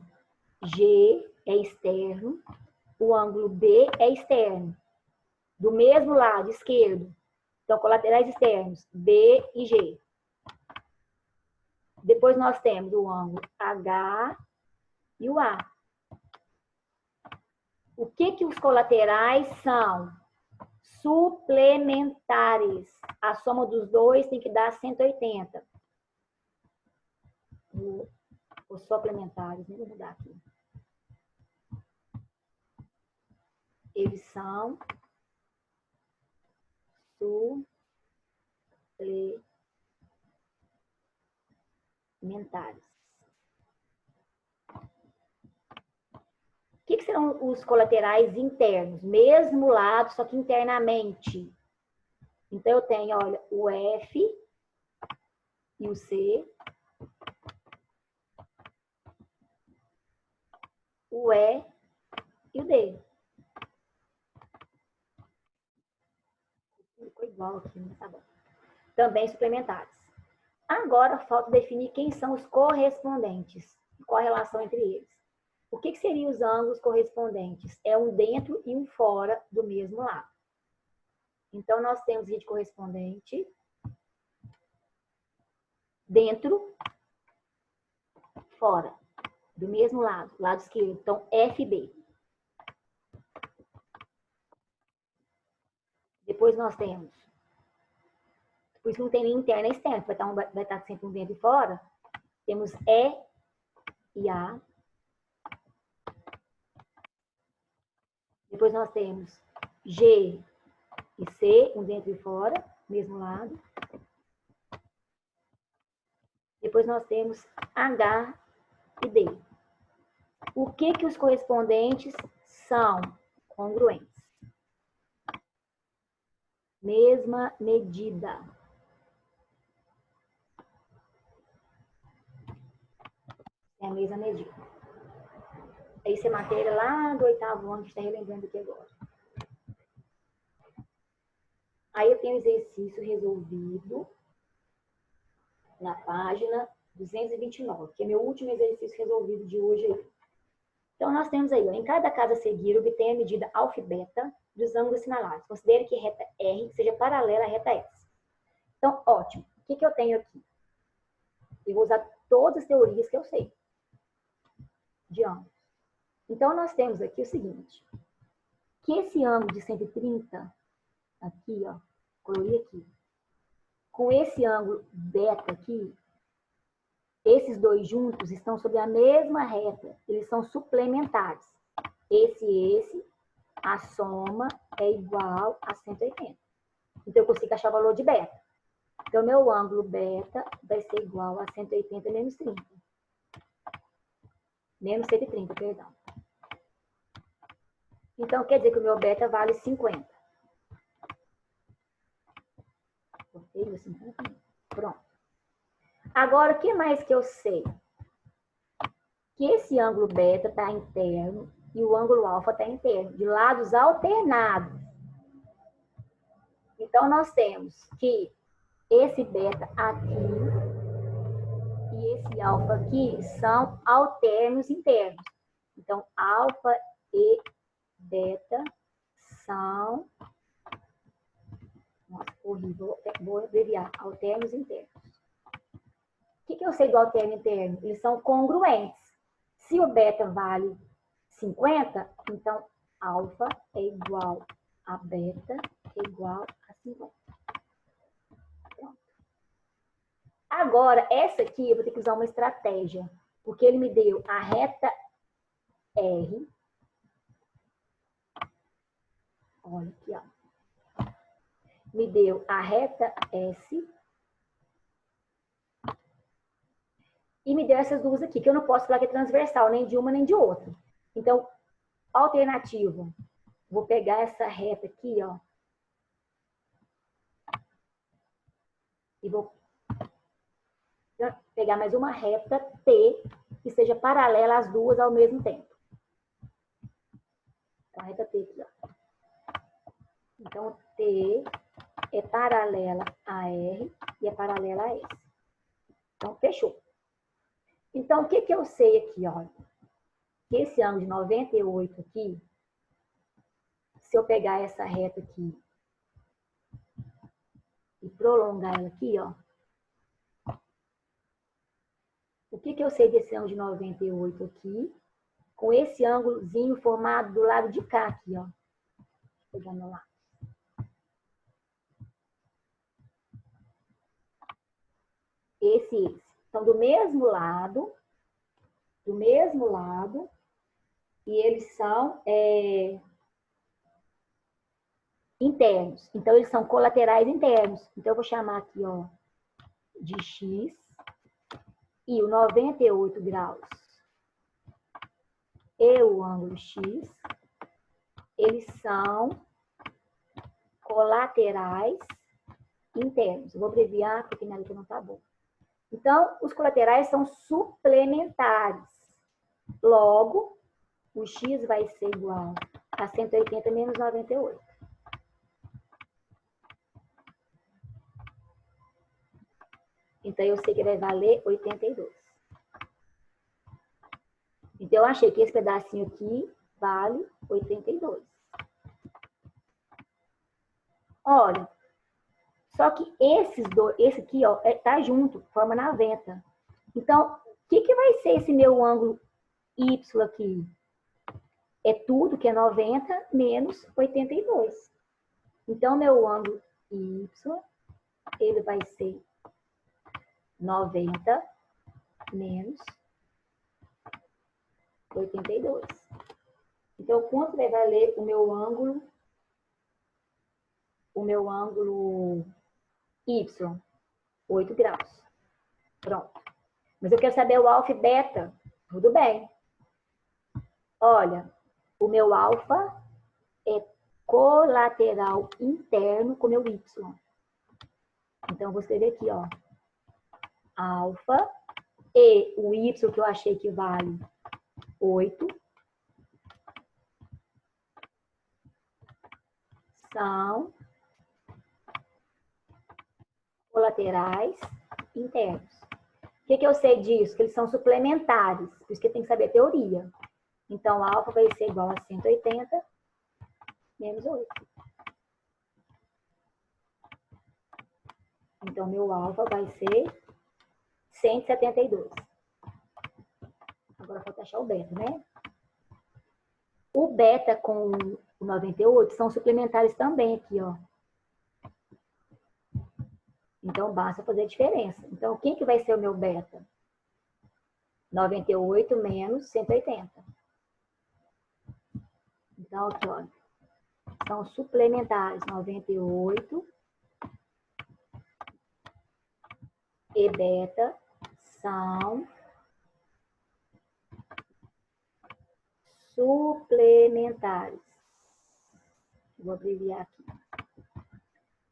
G é externo, o ângulo B é externo. Do mesmo lado, esquerdo. Então, colaterais externos, B e G. Depois nós temos o ângulo H e o A. O que os colaterais são? Suplementares. A soma dos dois tem que dar 180. Os suplementares, nem vou mudar aqui. Eles são suplementares. O que serão os colaterais internos? Mesmo lado, só que internamente. Então, eu tenho, olha, o F e o C, o E e o D. Ficou igual aqui, mas tá bom. Também suplementares. Agora, falta definir quem são os correspondentes. Qual a relação entre eles. O que seriam os ângulos correspondentes? É um dentro e um fora do mesmo lado. Então, nós temos de correspondente dentro, fora, do mesmo lado, lado esquerdo. Então, FB. Depois nós temos, por isso não tem nem interno e externo, vai estar sempre um dentro e fora. Temos E e A. Depois nós temos G e C, um dentro e fora, mesmo lado. Depois nós temos H e D. O que os correspondentes são? Congruentes. Mesma medida. É a mesma medida. Isso é matéria lá do 8º ano, que está relembrando aqui agora. Aí eu tenho o exercício resolvido na página 229, que é meu último exercício resolvido de hoje aí. Então, nós temos aí, ó, em cada caso a seguir, obtenha a medida alfa e beta dos ângulos assinalados. Considere que reta R seja paralela à reta S. Então, ótimo. O que eu tenho aqui? Eu vou usar todas as teorias que eu sei de ângulos. Então, nós temos aqui o seguinte, que esse ângulo de 130, aqui, ó, colori aqui, com esse ângulo beta aqui, esses dois juntos estão sobre a mesma reta, eles são suplementares. Esse, a soma é igual a 180. Então, eu consigo achar o valor de beta. Então, meu ângulo beta vai ser igual a 180 menos 30. Menos 130, perdão. Então, quer dizer que o meu beta vale 50. Cortei meu 50. Pronto. Agora, o que mais que eu sei? Que esse ângulo beta está interno e o ângulo alfa está interno, de lados alternados. Então, nós temos que esse beta aqui e esse alfa aqui são alternos internos. Então, alfa e beta são... Nossa, horrível. Vou abreviar. Alternos internos. O que eu sei do alterno interno? Eles são congruentes. Se o beta vale 50, então alfa é igual a beta é igual a 50. Pronto. Agora, essa aqui eu vou ter que usar uma estratégia, porque ele me deu a reta R. Olha aqui, ó. Me deu a reta S. E me deu essas duas aqui, que eu não posso falar que é transversal, nem de uma nem de outra. Então, alternativa. Vou pegar essa reta aqui, ó. E vou Pegar mais uma reta T que seja paralela às duas ao mesmo tempo. Então, a reta T aqui, ó. Então, T é paralela a R e é paralela a S. Então, fechou. Então, o que que eu sei aqui, ó? Que esse ângulo de 98 aqui, se eu pegar essa reta aqui e prolongar ela aqui, ó. O que que eu sei desse ângulo de 98 aqui? Com esse ângulozinho formado do lado de cá aqui, ó. Pegando lá. Esse. Então, do mesmo lado, e eles são internos. Então, eles são colaterais internos. Então, eu vou chamar aqui, ó, de X. E o 98 graus e o ângulo X, eles são colaterais internos. Eu vou abreviar porque minha letra não está boa. Então, os colaterais são suplementares. Logo, o X vai ser igual a 180 menos 98. Então, eu sei que vai valer 82. Então, eu achei que esse pedacinho aqui vale 82. Olha, só que esse aqui, ó, tá junto, forma 90. Então, o que que vai ser esse meu ângulo Y aqui? É tudo que é 90 menos 82. Então, meu ângulo Y, ele vai ser 90 menos 82. Então, quanto vai valer o meu ângulo Y? 8 graus. Pronto. Mas eu quero saber o alfa e beta. Tudo bem. Olha, o meu alfa é colateral interno com o meu Y. Então, eu vou escrever aqui, ó. Alfa e o Y que eu achei que vale 8 são colaterais internos. O que eu sei disso? Que eles são suplementares, por isso que tem que saber a teoria. Então, alfa vai ser igual a 180 menos 8. Então, meu alfa vai ser 172. Agora, falta achar o beta, né? O beta com o 98 são suplementares também aqui, ó. Então, basta fazer a diferença. Então, quem que vai ser o meu beta? 98 menos 180. Então, aqui, ó. São suplementares. 98 e beta são suplementares. Vou abreviar aqui.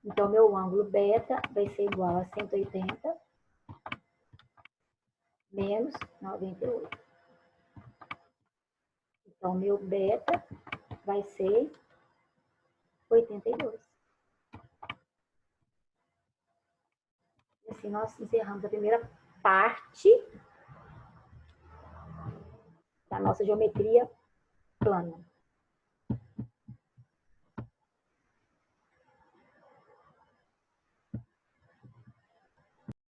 Então, meu ângulo beta vai ser igual a 180 menos 98. Então, meu beta vai ser 82. E assim, nós encerramos a primeira parte da nossa geometria plana.